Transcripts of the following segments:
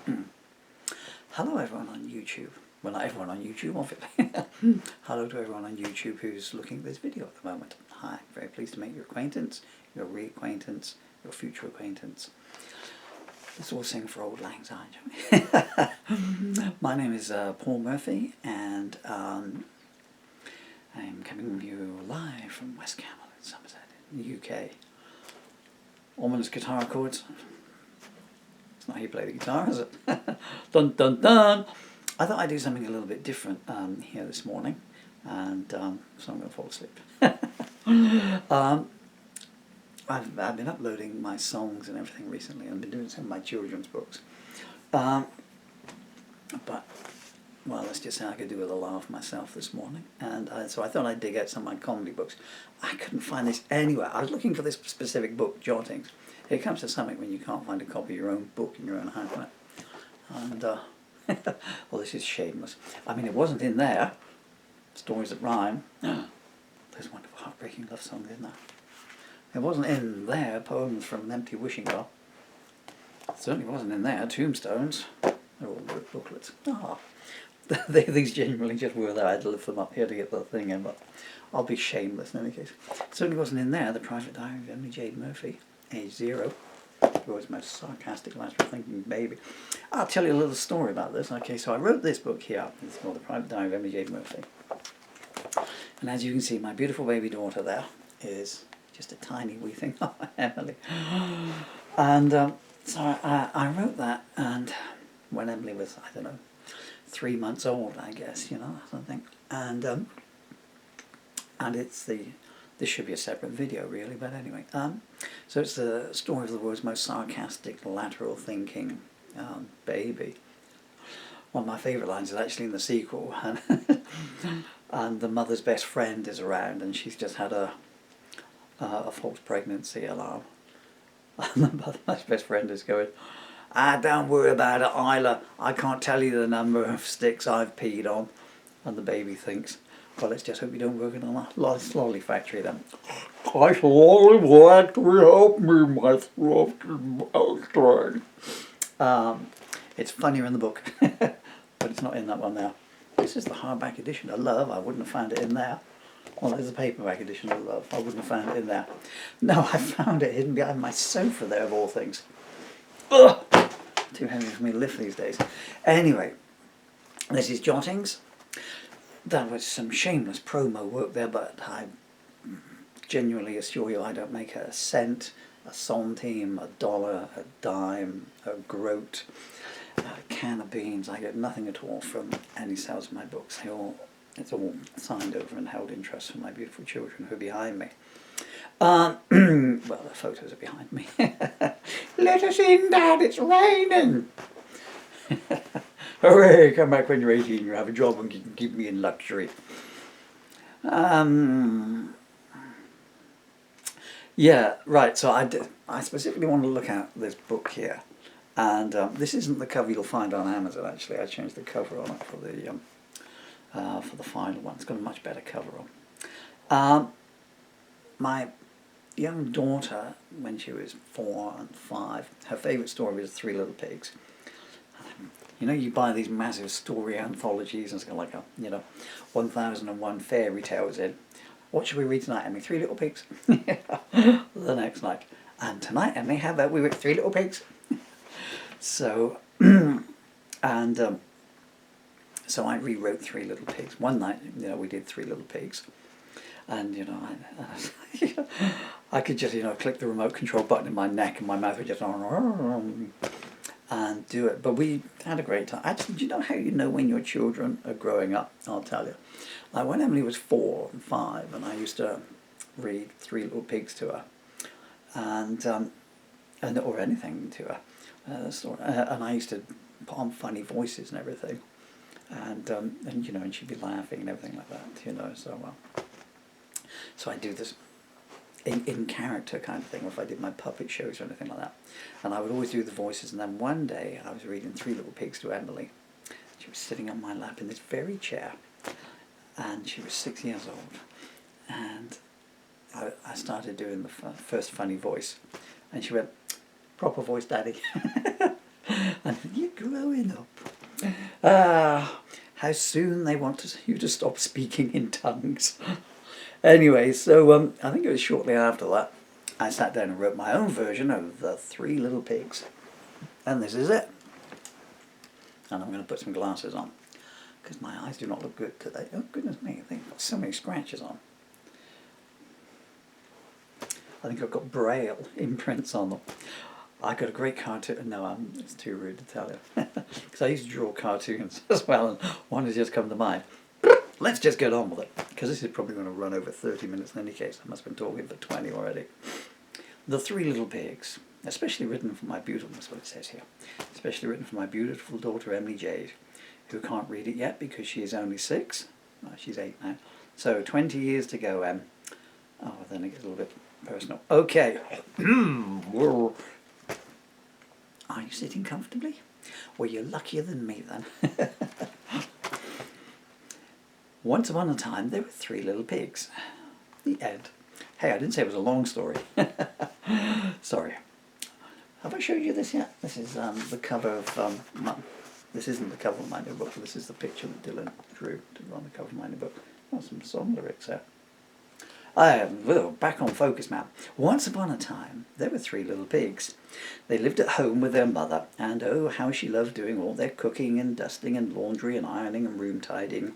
Hello everyone on YouTube. Well, not everyone on YouTube, obviously. Hello to everyone on YouTube who's looking at this video at the moment. Hi, very pleased to make your acquaintance, your reacquaintance, your future acquaintance. Let's all sing for Auld Lang Syne, shall we? My name is Paul Murphy, and I'm coming to you live from West Camel in Somerset, in the UK. Ominous guitar chords. It's not how you play the guitar, is it? Dun dun dun! I thought I'd do something a little bit different here this morning, and so I'm going to fall asleep. I've been uploading my songs and everything recently, and I've been doing some of my children's books. But, well, let's just say I could do with a laugh myself this morning, and so I thought I'd dig out some of my comedy books. I couldn't find this anywhere. I was looking for this specific book, Jottings. It comes to something when you can't find a copy of your own book in your own handwriting. And, well, this is shameless. I mean, it wasn't in there. Stories that rhyme. Those wonderful heartbreaking love songs, isn't there? It wasn't in there. Poems from an Empty Wishing Well. It certainly wasn't in there. Tombstones. They're all booklets. These genuinely just were there. I had to lift them up here to get the thing in, but I'll be shameless in any case. It certainly wasn't in there. The Private Diary of Emily Jade Murphy. Age 0, the world's most sarcastic, lateral thinking baby. I'll tell you a little story about this. Okay, so I wrote this book here. It's called The Private Diary of Emily Jade Murphy. And as you can see, my beautiful baby daughter there is just a tiny wee thing. Oh, Emily. And so I wrote that, and when Emily was, I don't know, 3 months old, I guess, you know, something. And it's this should be a separate video, really, but anyway. So it's the story of the world's most sarcastic, lateral thinking baby. One of my favourite lines is actually in the sequel, and the mother's best friend is around, and she's just had a false pregnancy alarm. And the mother's best friend is going, don't worry about it, Isla. I can't tell you the number of sticks I've peed on. And the baby thinks, well, let's just hope you don't work in a lolly factory then. I shall always like to help me, my throat is strained. It's funnier in the book, but it's not in that one now. This is the hardback edition of Love. I wouldn't have found it in there. Well, there's the paperback edition of Love. I wouldn't have found it in there. No, I found it hidden behind my sofa there, of all things. Ugh! Too heavy for me to lift these days. Anyway, this is Jottings. That was some shameless promo work there, but I genuinely assure you I don't make a cent, a centime, a dollar, a dime, a groat, a can of beans. I get nothing at all from any sales of my books. It's all signed over and held in trust for my beautiful children who are behind me. Well, the photos are behind me. Let us in, Dad, it's raining! Hooray, come back when you're 18, you have a job and you can keep me in luxury. Yeah, right, so I specifically want to look at this book here. And this isn't the cover you'll find on Amazon, actually. I changed the cover on it for the final one. It's got a much better cover on. My young daughter, when she was 4 and 5, her favourite story was Three Little Pigs. You know, you buy these massive story anthologies, and it's got like 1001 fairy tales in. What should we read tonight, Emily? Three Little Pigs? The next night. And tonight, Emily, how about we read Three Little Pigs? So, so I rewrote Three Little Pigs. One night, we did Three Little Pigs. And, I could just, click the remote control button in my neck, and my mouth would just and do it. But we had a great time. Actually, do you know how you know when your children are growing up? I'll tell you. Like when Emily was 4 and 5, and I used to read Three Little Pigs to her, and or anything to her, and I used to put on funny voices and everything, and and she'd be laughing and everything like that, so I do this in character kind of thing, or if I did my puppet shows or anything like that. And I would always do the voices, and then one day I was reading Three Little Pigs to Emily. She was sitting on my lap in this very chair, and she was 6 years old, and I started doing the first funny voice, and she went, "Proper voice, Daddy." And you're growing up. Ah, how soon they want you to stop speaking in tongues. Anyway, so I think it was shortly after that I sat down and wrote my own version of The Three Little Pigs. And this is it. And I'm going to put some glasses on because my eyes do not look good today. Oh, goodness me, I think I've got so many scratches on. I think I've got Braille imprints on them. I got a great cartoon. No, it's too rude to tell you. Because I used to draw cartoons as well, and one has just come to mind. Let's just get on with it, because this is probably going to run over 30 minutes in any case. I must have been talking for 20 already. The Three Little Pigs, especially written for my beautiful, that's what it says here, especially written for my beautiful daughter Emily Jade, who can't read it yet because she is only 6. Well, she's 8 now. So 20 years to go, Em. Oh, then it gets a little bit personal. Okay. Are you sitting comfortably? Well, you're luckier than me then. Once upon a time, there were 3 little pigs. The end. Hey, I didn't say it was a long story. Sorry. Have I showed you this yet? This is the cover of... this isn't the cover of my new book. This is the picture that Dylan drew on the cover of my new book. Oh, some song lyrics there. Back on focus now. Once upon a time, there were 3 little pigs. They lived at home with their mother, and oh, how she loved doing all their cooking and dusting and laundry and ironing and room tidying.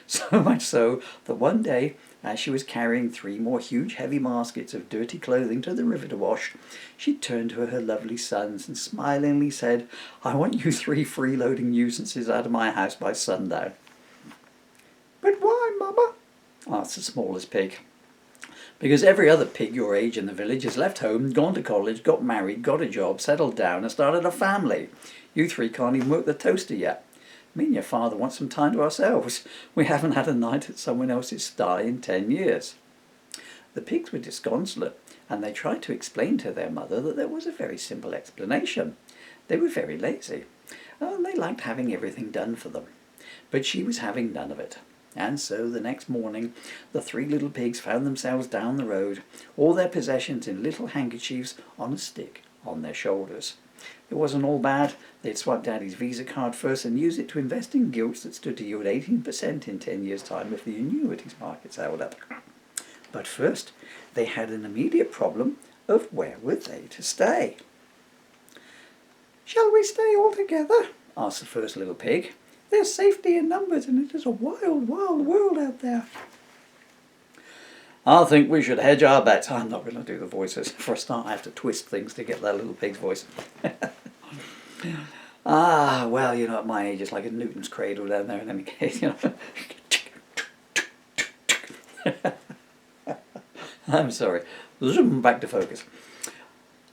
So much so that one day, as she was carrying 3 more huge heavy baskets of dirty clothing to the river to wash, she turned to her lovely sons and smilingly said, "I want you 3 freeloading nuisances out of my house by sundown." "But why, Mama?" asked the smallest pig. "Because every other pig your age in the village has left home, gone to college, got married, got a job, settled down and started a family. You 3 can't even work the toaster yet. Me and your father want some time to ourselves. We haven't had a night at someone else's sty in 10 years. The pigs were disconsolate, and they tried to explain to their mother that there was a very simple explanation. They were very lazy, and they liked having everything done for them. But she was having none of it. And so the next morning the 3 little pigs found themselves down the road, all their possessions in little handkerchiefs on a stick on their shoulders. It wasn't all bad. They'd swiped Daddy's Visa card first and used it to invest in gilts that stood to yield 18% in 10 years' time if the annuities markets held up. But first they had an immediate problem of where were they to stay. "Shall we stay all together?" asked the first little pig. "There's safety in numbers, and it is a wild, wild world out there." "I think we should hedge our bets." I'm not going to do the voices. For a start, I have to twist things to get that little pig's voice. Well, you know, at my age, it's like a Newton's cradle down there in any case, you know. I'm sorry. Back to focus.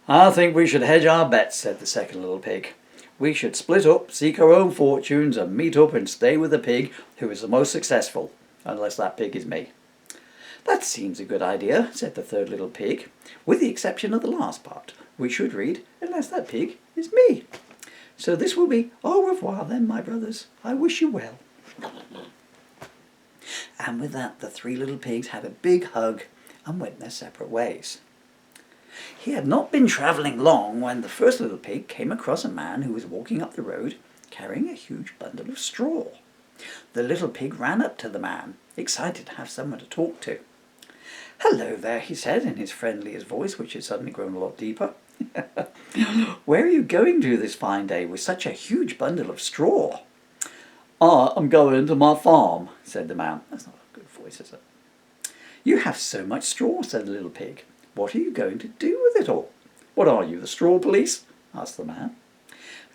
"I think we should hedge our bets," said the second little pig. "We should split up, seek our own fortunes, and meet up and stay with the pig who is the most successful, unless that pig is me." "That seems a good idea," said the third little pig, "with the exception of the last part, which should read, unless that pig is me. So this will be au revoir then, my brothers. I wish you well." And with that, the 3 little pigs had a big hug and went their separate ways. He had not been travelling long when the first little pig came across a man who was walking up the road carrying a huge bundle of straw. The little pig ran up to the man, excited to have someone to talk to. "Hello there," he said in his friendliest voice, which had suddenly grown a lot deeper. "Where are you going to this fine day with such a huge bundle of straw?" "I'm going to my farm," said the man. That's not a good voice, is it? "You have so much straw," said the little pig. "What are you going to do with it all?" "What are you, the straw police?" asked the man.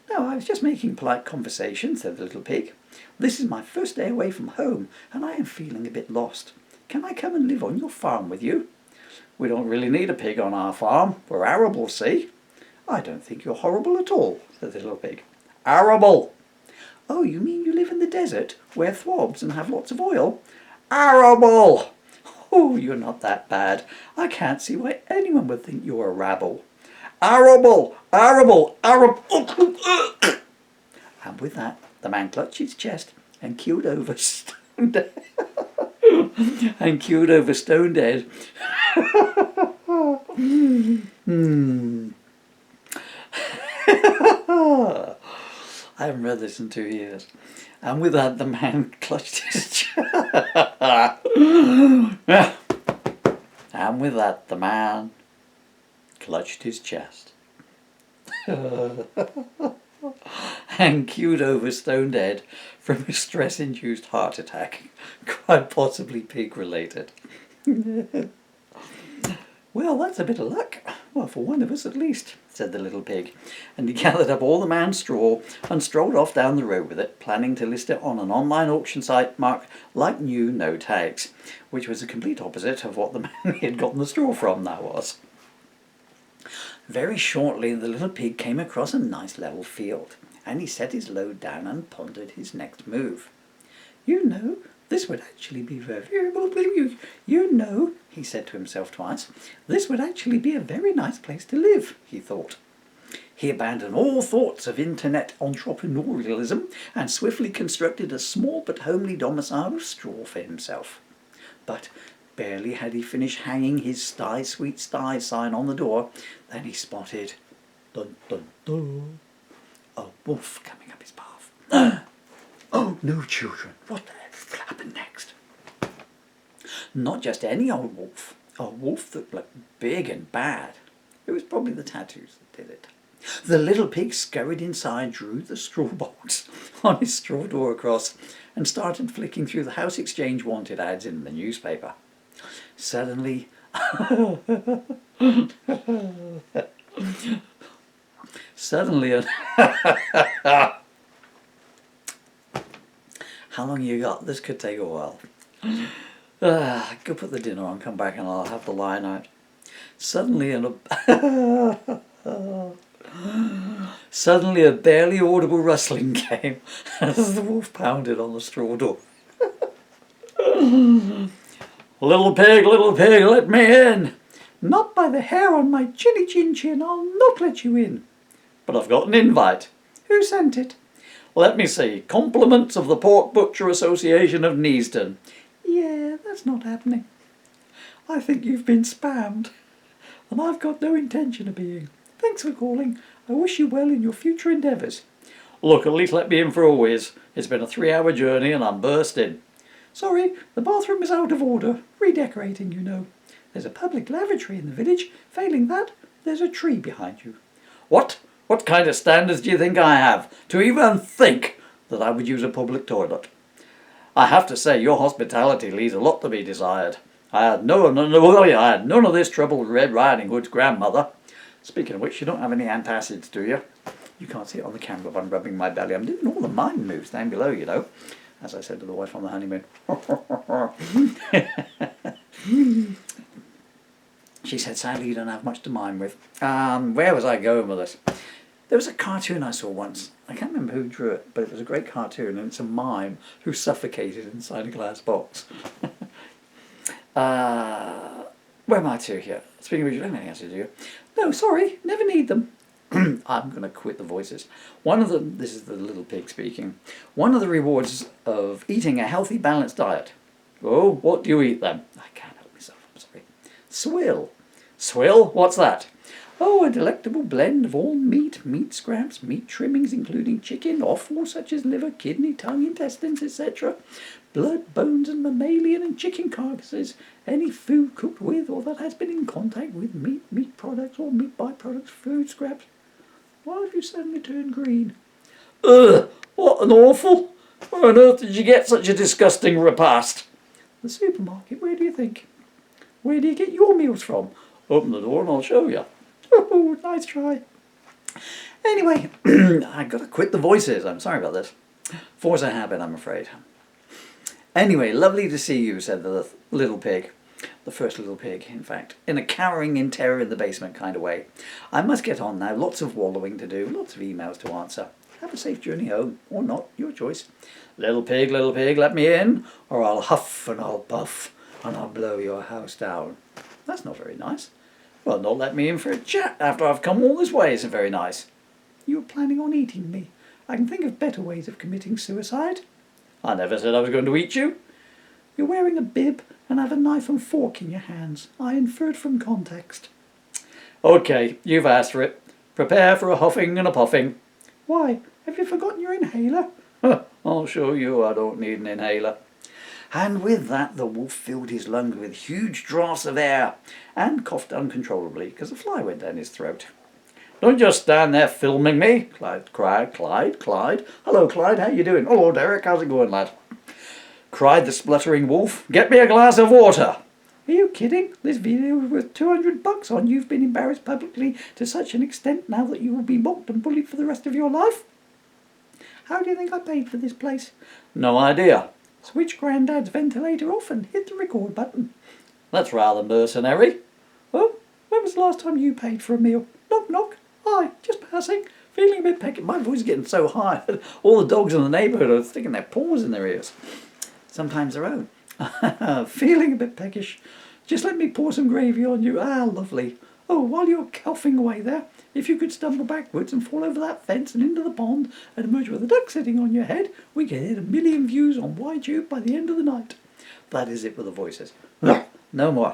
"No, I was just making polite conversation," said the little pig. "This is my first day away from home, and I am feeling a bit lost. Can I come and live on your farm with you?" "We don't really need a pig on our farm. We're arable, see?" "I don't think you're horrible at all," said the little pig. "Arable!" "Oh, you mean you live in the desert, wear thwobs and have lots of oil?" "Arable!" "Oh, you're not that bad. I can't see why anyone would think you're a rabble." "Arable! Arable! Arable!" And with that, the man clutched his chest and keeled over stone dead. And keeled over stone dead. I haven't read this in 2 years. And with that, the man clutched his chest. And with that, the man clutched his chest. And queued over stone dead from a stress-induced heart attack, quite possibly pig-related. Well, that's a bit of luck. Well, for one of us at least, said the little pig, and he gathered up all the man's straw and strolled off down the road with it, planning to list it on an online auction site marked like new, no tags, which was the complete opposite of what the man he had gotten the straw from now was. Very shortly the little pig came across a nice level field, and he set his load down and pondered his next move. You know, this would actually be you know, he said to himself twice, this would actually be a very nice place to live, he thought. He abandoned all thoughts of internet entrepreneurialism and swiftly constructed a small but homely domicile of straw for himself. But barely had he finished hanging his "Sty Sweet Sty" sign on the door than he spotted, dun dun dun, a wolf coming up his path. Oh no, children, what the heck happened next? Not just any old wolf, a wolf that looked big and bad. It was probably the tattoos that did it. The little pig scurried inside, drew the straw box on his straw door across, and started flicking through the house exchange wanted ads in the newspaper. Suddenly, how long you got? This could take a while. Go put the dinner on, come back and I'll have the line out. Suddenly a barely audible rustling came as the wolf pounded on the straw door. Little pig, let me in. Not by the hair on my chinny chin chin, I'll not let you in. But I've got an invite. Who sent it? Let me see. Compliments of the Pork Butcher Association of Neasden. Yeah, that's not happening. I think you've been spammed. And I've got no intention of being. Thanks for calling. I wish you well in your future endeavours. Look, at least let me in for a whiz. It's been a 3-hour journey and I'm bursting. Sorry, the bathroom is out of order. Redecorating, you know. There's a public lavatory in the village. Failing that, there's a tree behind you. What? What kind of standards do you think I have to even think that I would use a public toilet? I have to say, your hospitality leaves a lot to be desired. I had none of this trouble with Red Riding Hood's grandmother. Speaking of which, you don't have any antacids, do you? You can't see it on the camera, but I'm rubbing my belly. I'm doing all the mime moves down below, you know. As I said to the wife on the honeymoon. She said, sadly, you don't have much to mime with. Where was I going with this? There was a cartoon I saw once. I can't remember who drew it, but it was a great cartoon, and it's a mime who suffocated inside a glass box. Where am I to here? Speaking of which, you don't have any answers, do you? No, sorry, never need them. I'm going to quit the voices. This is the little pig speaking. One of the rewards of eating a healthy, balanced diet. Oh, what do you eat then? I can't help myself, I'm sorry. Swill. Swill? What's that? Oh, a delectable blend of all meat scraps, meat trimmings including chicken, offal such as liver, kidney, tongue, intestines, etc., blood, bones and mammalian and chicken carcasses, any food cooked with or that has been in contact with meat products or meat byproducts, food scraps. Why have you suddenly turned green? Ugh, what an awful! Where on earth did you get such a disgusting repast? The supermarket, where do you think? Where do you get your meals from? Open the door and I'll show you. Oh, nice try. Anyway, I've got to quit the voices. I'm sorry about this. Force a habit, I'm afraid. Anyway, lovely to see you, said the little pig. The first little pig, in fact, in a cowering in terror in the basement kind of way. I must get on now. Lots of wallowing to do, lots of emails to answer. Have a safe journey home, or not, your choice. Little pig, let me in, or I'll huff and I'll puff, and I'll blow your house down. That's not very nice. Well, not let me in for a chat after I've come all this way isn't very nice. You were planning on eating me. I can think of better ways of committing suicide. I never said I was going to eat you. You're wearing a bib and have a knife and fork in your hands. I inferred from context. Okay, you've asked for it. Prepare for a huffing and a puffing. Why, have you forgotten your inhaler? I'll show you I don't need an inhaler. And with that the wolf filled his lungs with huge draughts of air and coughed uncontrollably because a fly went down his throat. Don't just stand there filming me, Clyde cried. Clyde. Hello, Clyde, how you doing? Hello, Derek, how's it going, lad? Cried the spluttering wolf. Get me a glass of water. Are you kidding? This video was worth $200 on you've been embarrassed publicly to such an extent now that you will be mocked and bullied for the rest of your life. How do you think I paid for this place? No idea. Switch Grandad's ventilator off and hit the record button. That's rather mercenary. Oh, when was the last time you paid for a meal? Knock, knock. Hi, just passing. Feeling a bit pecky. My voice is getting so high. All the dogs in the neighbourhood are sticking their paws in their ears. Sometimes their own. Feeling a bit peckish. Just let me pour some gravy on you. Ah, lovely. Oh, while you're coughing away there, if you could stumble backwards and fall over that fence and into the pond and emerge with a duck sitting on your head, we could hit 1 million views on YouTube by the end of the night. That is it with the voices. No more.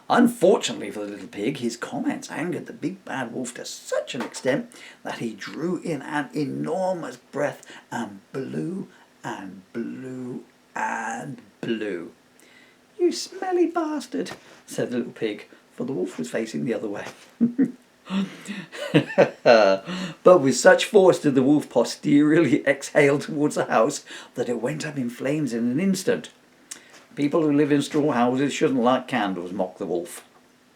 Unfortunately for the little pig, his comments angered the big bad wolf to such an extent that he drew in an enormous breath and blew and blew and blew. You smelly bastard, said the little pig, for the wolf was facing the other way. But with such force did the wolf posteriorly exhale towards the house that it went up in flames in an instant. People who live in straw houses shouldn't light candles, mocked the wolf.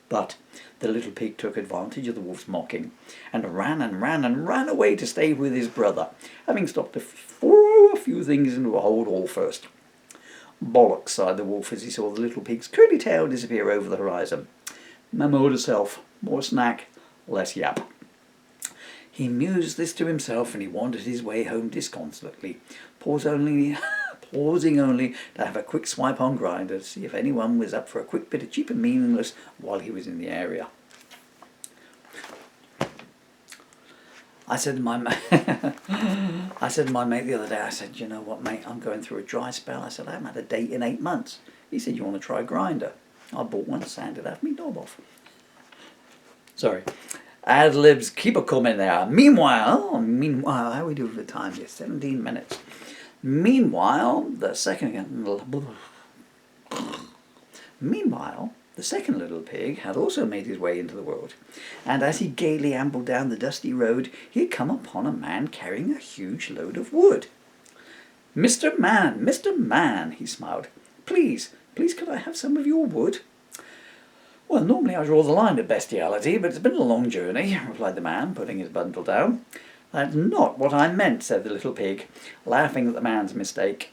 But the little pig took advantage of the wolf's mocking and ran away to stay with his brother, having stopped to throw a few things into a hold all first. Bollocks, sighed the wolf as he saw the little pig's curly tail disappear over the horizon. Memo to self, more snack, less yap. He mused this to himself and he wandered his way home disconsolately, pausing only to have a quick swipe on Grindr to see if anyone was up for a quick bit of cheap and meaningless while he was in the area. I said to my mate the other day, I said, you know what, mate, I'm going through a dry spell. I said, I haven't had a date in 8 months. He said, you want to try Grindr? I bought one, sanded half me knob off. Sorry. Ad-libs, keep a comment there. Meanwhile, how are we doing for time here? 17 minutes. Meanwhile, the second little pig had also made his way into the world, and as he gaily ambled down the dusty road, he had come upon a man carrying a huge load of wood. Mr. Man, he smiled. Please, could I have some of your wood? Well, normally I draw the line at bestiality, but it's been a long journey, replied the man, putting his bundle down. That's not what I meant, said the little pig, laughing at the man's mistake.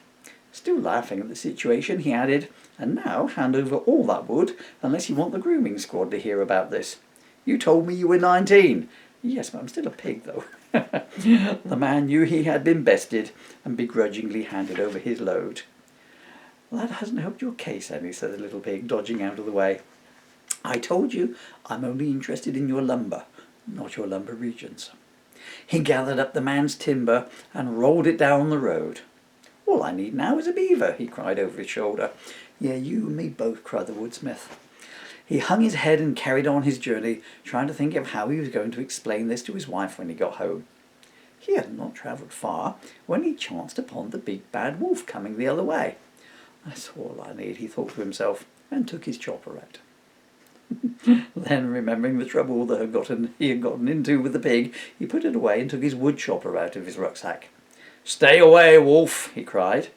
Still laughing at the situation, he added, and now hand over all that wood, unless you want the grooming squad to hear about this. You told me you were 19. Yes, but I'm still a pig, though. The man knew he had been bested, and begrudgingly handed over his load. Well, that hasn't helped your case any, said the little pig, dodging out of the way. I told you I'm only interested in your lumber, not your lumber regions. He gathered up the man's timber and rolled it down the road. All I need now is a beaver, he cried over his shoulder. Yeah, you and me both, cried the woodsmith. He hung his head and carried on his journey, trying to think of how he was going to explain this to his wife when he got home. He had not travelled far when he chanced upon the big bad wolf coming the other way. That's all I need, he thought to himself, and took his chopper out. Then, remembering the trouble that he had gotten into with the pig, he put it away and took his wood chopper out of his rucksack. Stay away, wolf, he cried.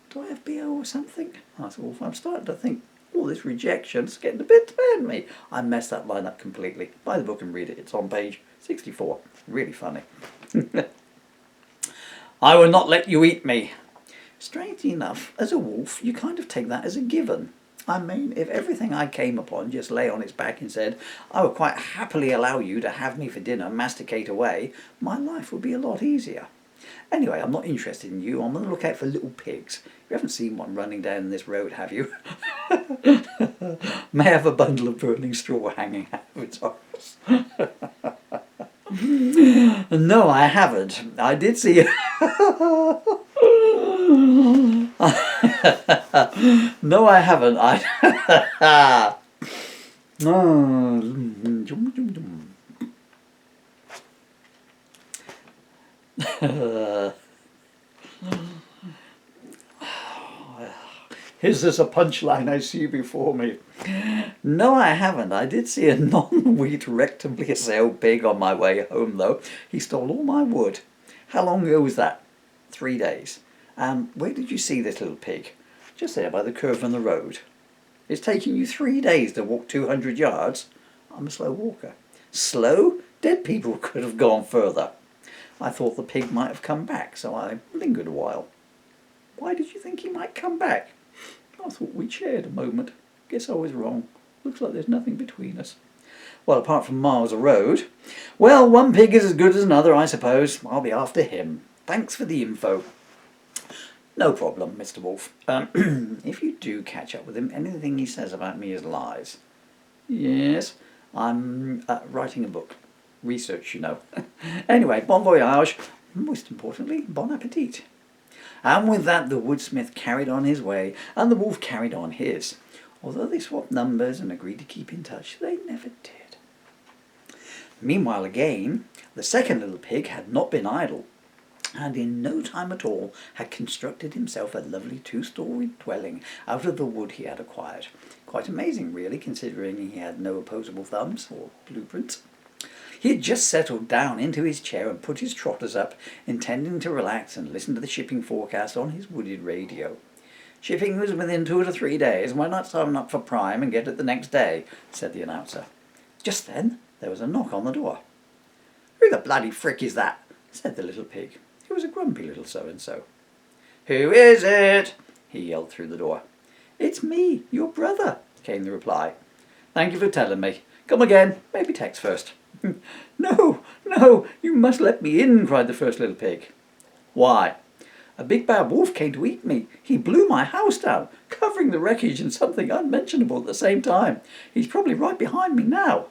Do I have BO or something? Asked the wolf. I'm starting to think all this rejection's getting a bit to bad me. I messed that line up completely. Buy the book and read it. It's on page 64. Really funny. I will not let you eat me. Strangely enough, as a wolf, you kind of take that as a given. I mean, if everything I came upon just lay on its back and said, I would quite happily allow you to have me for dinner, masticate away, my life would be a lot easier. Anyway, I'm not interested in you. I'm on the lookout for little pigs. You haven't seen one running down this road, have you? May have a bundle of burning straw hanging out of its arse. No, I haven't. I did see... No, I haven't. Is this a punchline I see before me? No, I haven't. I did see a non-wheat rectally assailed pig on my way home, though. He stole all my wood. How long ago was that? 3 days. Where did you see this little pig? Just there by the curve on the road. It's taking you 3 days to walk 200 yards? I'm a slow walker. Slow? Dead people could have gone further. I thought the pig might have come back, so I lingered a while. Why did you think he might come back? I thought we'd shared a moment. Guess I was wrong. Looks like there's nothing between us. Well, apart from miles of road. Well, one pig is as good as another, I suppose. I'll be after him. Thanks for the info. No problem, Mr. Wolf. If you do catch up with him, anything he says about me is lies. Yes, I'm writing a book. Research, you know. Anyway, bon voyage. Most importantly, bon appetit. And with that, the woodsmith carried on his way, and the wolf carried on his. Although they swapped numbers and agreed to keep in touch, they never did. Meanwhile, again, the second little pig had not been idle, and in no time at all had constructed himself a lovely 2-story dwelling out of the wood he had acquired. Quite amazing, really, considering he had no opposable thumbs or blueprints. He had just settled down into his chair and put his trotters up, intending to relax and listen to the shipping forecast on his wooded radio. Shipping was within 2 to 3 days. Why not sign up for Prime and get it the next day? Said the announcer. Just then there was a knock on the door. Who the bloody frick is that? Said the little pig. He was a grumpy little so-and-so. Who is it? He yelled through the door. It's me, your brother, came the reply. Thank you for telling me. Come again. Maybe text first. No, you must let me in, cried the first little pig. Why? A big bad wolf came to eat me. He blew my house down, covering the wreckage and something unmentionable at the same time. He's probably right behind me now.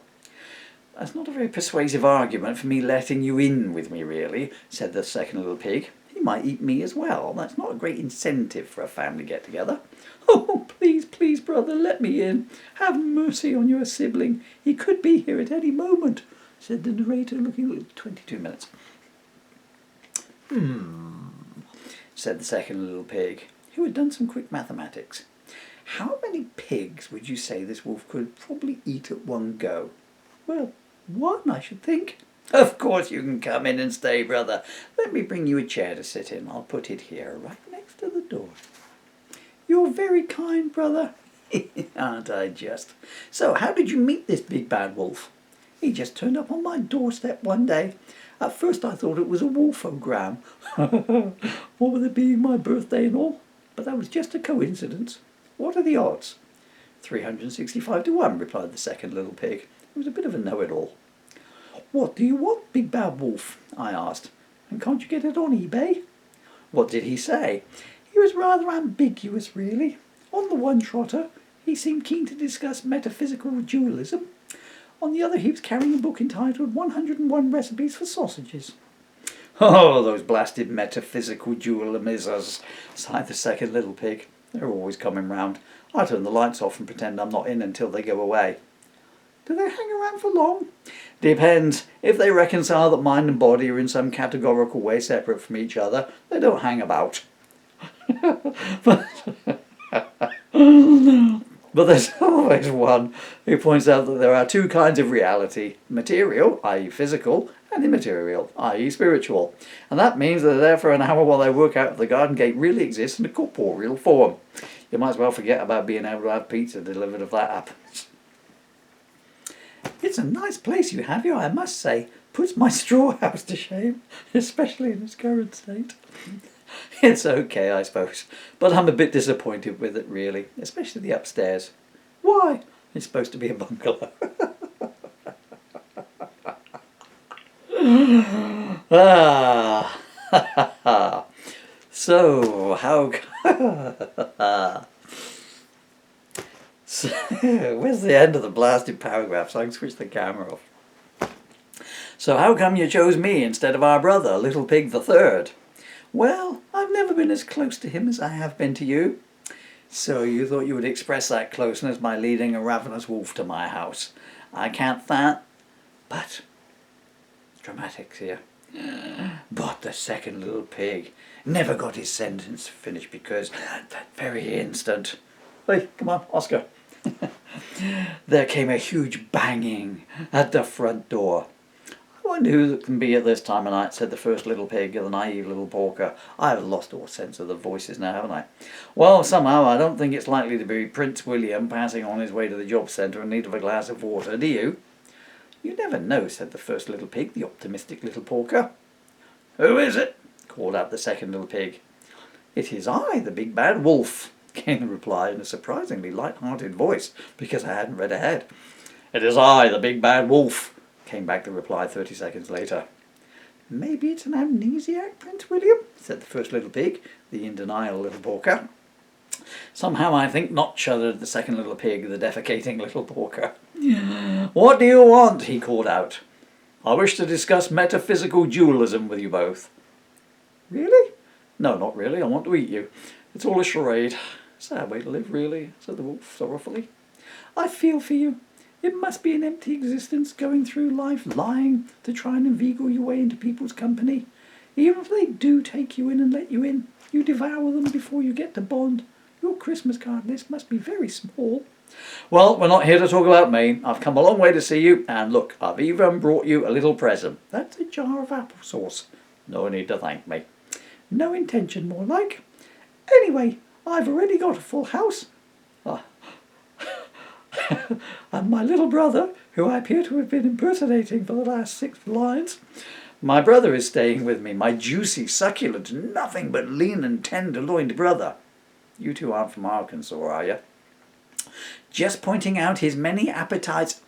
That's not a very persuasive argument for me letting you in with me, really, said the second little pig. He might eat me as well. That's not a great incentive for a family get-together. Oh, please, brother, let me in. Have mercy on your sibling. He could be here at any moment, said the narrator, looking at 22 minutes. Said the second little pig, who had done some quick mathematics. How many pigs would you say this wolf could probably eat at one go? Well, 1, I should think. Of course you can come in and stay, brother. Let me bring you a chair to sit in. I'll put it here, right next to the door. You're very kind, brother. Aren't I just? So, how did you meet this big bad wolf? He just turned up on my doorstep one day. At first I thought it was a wolfogram. What with it being my birthday and all. But that was just a coincidence. What are the odds? 365 to 1, replied the second little pig. He was a bit of a know-it-all. What do you want, big bad wolf? I asked. And can't you get it on eBay? What did he say? He was rather ambiguous, really. On the one trotter, he seemed keen to discuss metaphysical dualism. On the other, he was carrying a book entitled 101 Recipes for Sausages. Oh, those blasted metaphysical dualismers, sighed the second little pig. They're always coming round. I turn the lights off and pretend I'm not in until they go away. Do they hang around for long? Depends. If they reconcile that mind and body are in some categorical way separate from each other, they don't hang about. But there's always one who points out that there are 2 kinds of reality: material, i.e. physical, and immaterial, i.e. spiritual. And that means they're there for an hour while they work out if the garden gate really exists in a corporeal form. You might as well forget about being able to have pizza delivered if that happens. It's a nice place you have here, I must say. Puts my straw house to shame, especially in its current state. It's okay, I suppose, but I'm a bit disappointed with it, really, especially the upstairs. Why? It's supposed to be a bungalow. So, how... So, where's the end of the blasted paragraph so I can switch the camera off? So how come you chose me instead of our brother, Little Pig the Third? Well, I've never been as close to him as I have been to you. So you thought you would express that closeness by leading a ravenous wolf to my house. I can't that, but dramatics here. But the second little pig never got his sentence finished because at that very instant, hey, come on, Oscar, there came a huge banging at the front door. I wonder who that can be at this time of night, said the first little pig, the naive little porker. I've lost all sense of the voices now, haven't I? Well, somehow I don't think it's likely to be Prince William passing on his way to the job centre in need of a glass of water, do you? You never know, said the first little pig, the optimistic little porker. Who is it? Called out the second little pig. It is I, the big bad wolf, came the reply in a surprisingly light-hearted voice, because I hadn't read ahead. It is I, the big bad wolf, came back the reply 30 seconds later. Maybe it's an amnesiac, Prince William, said the first little pig, the in denial little porker. Somehow I think not, shuddered the second little pig, the defecating little porker. What do you want? He called out. I wish to discuss metaphysical dualism with you both. Really? No, not really. I want to eat you. It's all a charade. Sad way to live, really, said the wolf sorrowfully. I feel for you. It must be an empty existence going through life lying to try and inveigle your way into people's company. Even if they do take you in and let you in, you devour them before you get to bond. Your Christmas card list must be very small. Well, we're not here to talk about me. I've come a long way to see you, and look, I've even brought you a little present. That's a jar of applesauce. No need to thank me. No intention, more like. Anyway, I've already got a full house. And my little brother, who I appear to have been impersonating for the last 6 lines. My brother is staying with me, my juicy, succulent, nothing but lean and tender-loined brother. You two aren't from Arkansas, are you? Just pointing out his many appetites,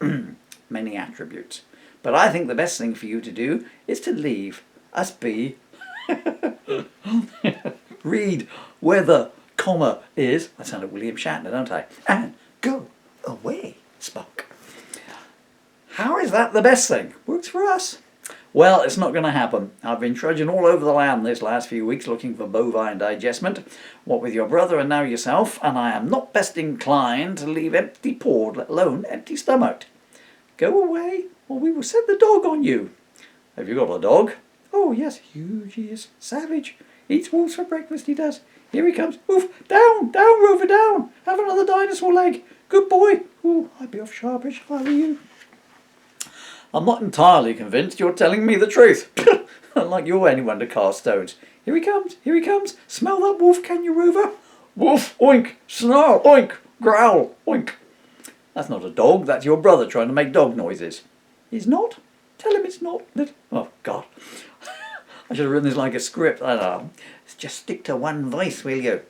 many attributes. But I think the best thing for you to do is to leave us be. Read where the comma is. I sound like William Shatner, don't I? And go away, Spock. How is that the best thing? Works for us. Well, it's not going to happen. I've been trudging all over the land this last few weeks looking for bovine digestment, what with your brother and now yourself, and I am not best inclined to leave empty-pawed, let alone empty-stomached. Go away, or we will set the dog on you. Have you got a dog? Oh, yes, huge he is. Savage. Eats wolves for breakfast, he does. Here he comes. Oof! Down! Down, Rover, down! Have another dinosaur leg. Good boy. Ooh, I'd be off sharpish if I were you. I'm not entirely convinced you're telling me the truth. Like you're anyone to cast stones. Here he comes, here he comes. Smell that wolf, can you, Rover? Wolf, oink, snarl, oink, growl, oink. That's not a dog, that's your brother trying to make dog noises. He's not? Tell him it's not. Oh, God. I should have written this like a script. I don't know. Just stick to one voice, will you?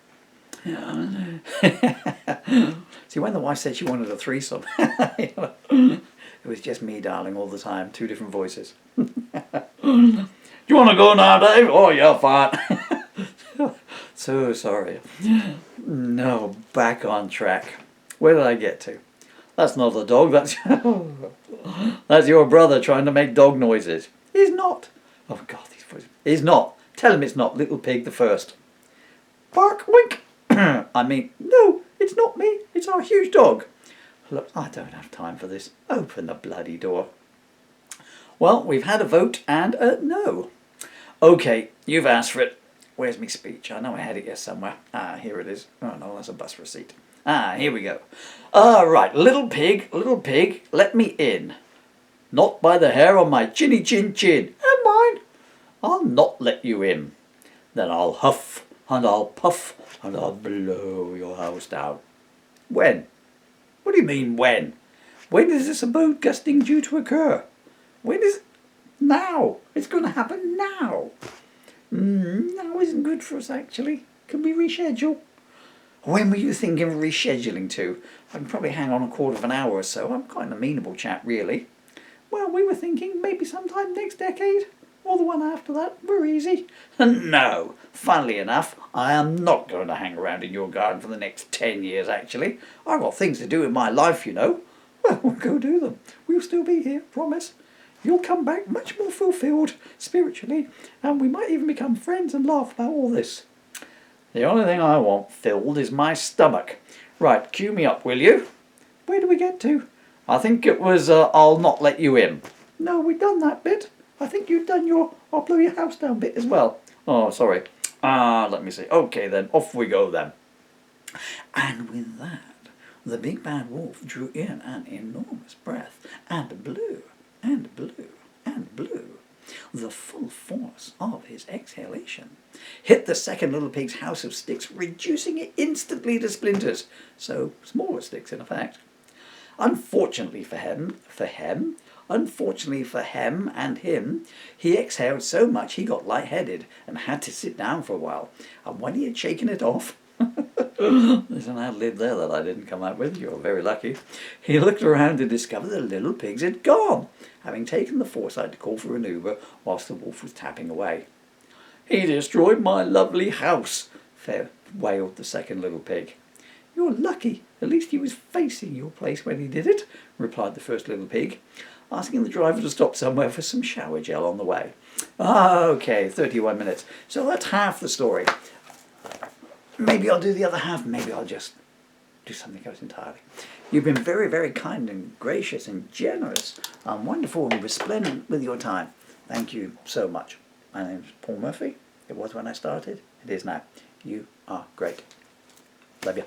See, when the wife said she wanted a threesome, it was just me, darling, all the time. 2 different voices. Do you want to go now, Dave? Oh, you're fine. So sorry. No, back on track. Where did I get to? That's not a dog. That's your brother trying to make dog noises. He's not. Oh, God, these voices. He's not. Tell him it's not Little Pig the First. Bark, wink. I mean, no, it's not me. It's our huge dog. Look, I don't have time for this. Open the bloody door. Well, we've had a vote and a no. OK, you've asked for it. Where's my speech? I know I had it here somewhere. Ah, here it is. Oh, no, that's a bus receipt. Ah, here we go. Right, little pig, let me in. Not by the hair on my chinny chin chin. And mine. I'll not let you in. Then I'll huff and I'll puff and I'll blow your house down. When? What do you mean, when? When is this abode gusting due to occur? When is it? Now. It's going to happen now. Now isn't good for us, actually. Can we reschedule? When were you thinking of rescheduling to? I can probably hang on a quarter of an hour or so. I'm quite an amenable chap, really. Well, we were thinking maybe sometime next decade. Or the one after that. We're easy. No. Funnily enough, I am not going to hang around in your garden for the next 10 years, actually. I've got things to do in my life, you know. Well, we'll go do them. We'll still be here, promise. You'll come back much more fulfilled, spiritually, and we might even become friends and laugh about all this. The only thing I want filled is my stomach. Right, cue me up, will you? Where do we get to? I think it was, I'll not let you in. No, we've done that bit. I think you've done your I'll blow your house down bit as well. Oh, sorry. Let me see. Okay, then, off we go then. And with that, the big bad wolf drew in an enormous breath and blew and blew and blew. The full force of his exhalation hit the second little pig's house of sticks, reducing it instantly to splinters. So, smaller sticks in effect. Unfortunately for him and him, he exhaled so much he got lightheaded and had to sit down for a while. And when he had shaken it off, there's an ad lib there that I didn't come up with, you're very lucky, he looked around to discover the little pigs had gone, having taken the foresight to call for an Uber whilst the wolf was tapping away. He destroyed my lovely house, wailed the second little pig. You're lucky. At least he was facing your place when he did it, replied the first little pig, asking the driver to stop somewhere for some shower gel on the way. Okay, 31 minutes. So that's half the story. Maybe I'll do the other half. Maybe I'll just do something else entirely. You've been very, very kind and gracious and generous and wonderful and resplendent with your time. Thank you so much. My name's Paul Murphy. It was when I started. It is now. You are great. Love you.